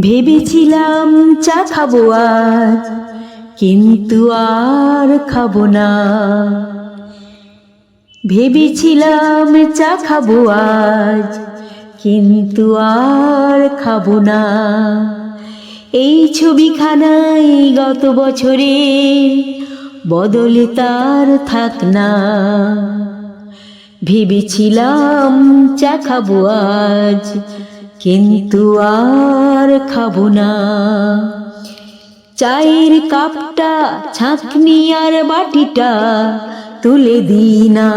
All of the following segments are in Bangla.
ভেবেছিলাম চা খাবো আজ, কিন্তু আর খাবো না। ভেবেছিলাম চা খাবো আজ, কিন্তু আর খাবো না। এই ছবিখানাই গত বছরে বদলে তার থাক না। ভেবেছিলাম চা খাবো আজ, কিন্তু আর খাবো না। চায়ের কাপটা, ছাঁকনি আর বাটিটা তুলে দিই না।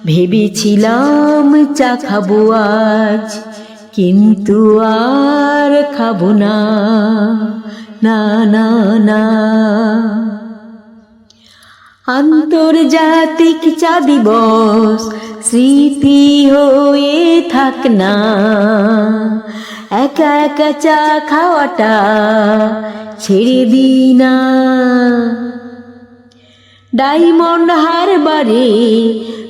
ভেবেছিলাম চা খাবো আজ, কিন্তু আর খাবো না। না না না। আন্তর্জাতিক চা দিবস স্মৃতি হয়ে থাক না। একা একা চা খাওয়াটা ছেড়ে দিই না। ডায়মন্ড হারবারে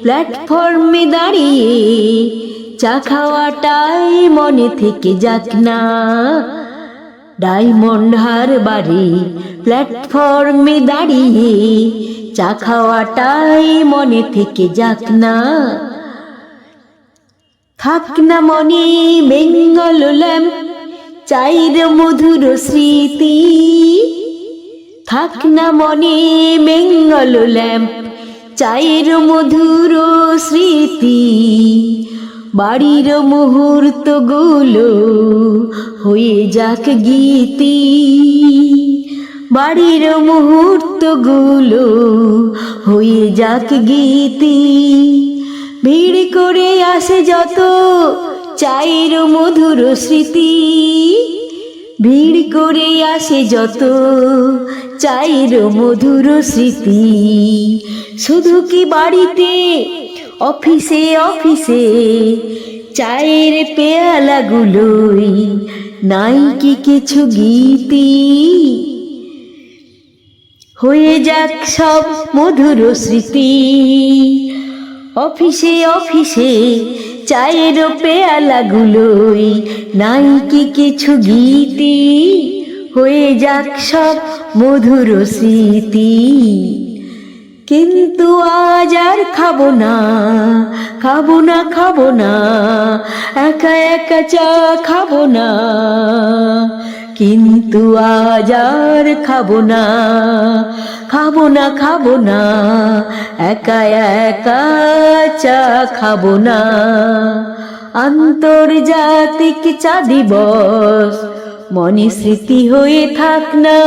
প্ল্যাটফর্মে দাঁড়িয়ে চা খাওয়াটাই মনে থেকে যাক না। ডায়মন্ড হারবারে প্ল্যাটফর্মে দাঁড়িয়ে চা খাওয়াটাই মনে থেকে যাক না। থাক না মনে বেঙ্গল ল্যাম্প, চায়ের মধুর স্মৃতি। থাক না মনে বেঙ্গল ল্যাম্প, চায়ের মধুর স্মৃতি। বাড়ির মুহূর্তগুলো হয়ে যাক গীতি। বাড়ির মুহূর্তগুলো হয়ে যাক গীতি। ভিড় করে আসে যত চায়ের মধুর স্মৃতি। ভিড় করে আসে যত চায়ের মধুর স্মৃতি। শুধু কি বাড়িতে, অফিসে অফিসে চায়ের পেয়ালাগুলোই নাই কি কিছু গীতি। হয়ে যাক সব মধুর স্মৃতি। অফিসে অফিসে চায়ের পেয়ালাগুলোই নাই কি কিছু গীতি। হয়ে যাক সব মধুর স্মৃতি। কিন্তু আজ আর খাবো না, খাবো না, খাবো না। একা একা চা খাবো না, কিন্তু আজ আর খাবো না, খাবো না, খাবো না। একা একা চা খাবো না। আন্তর্জাতিক চা দিবস মনে স্মৃতি হয়ে থাক না।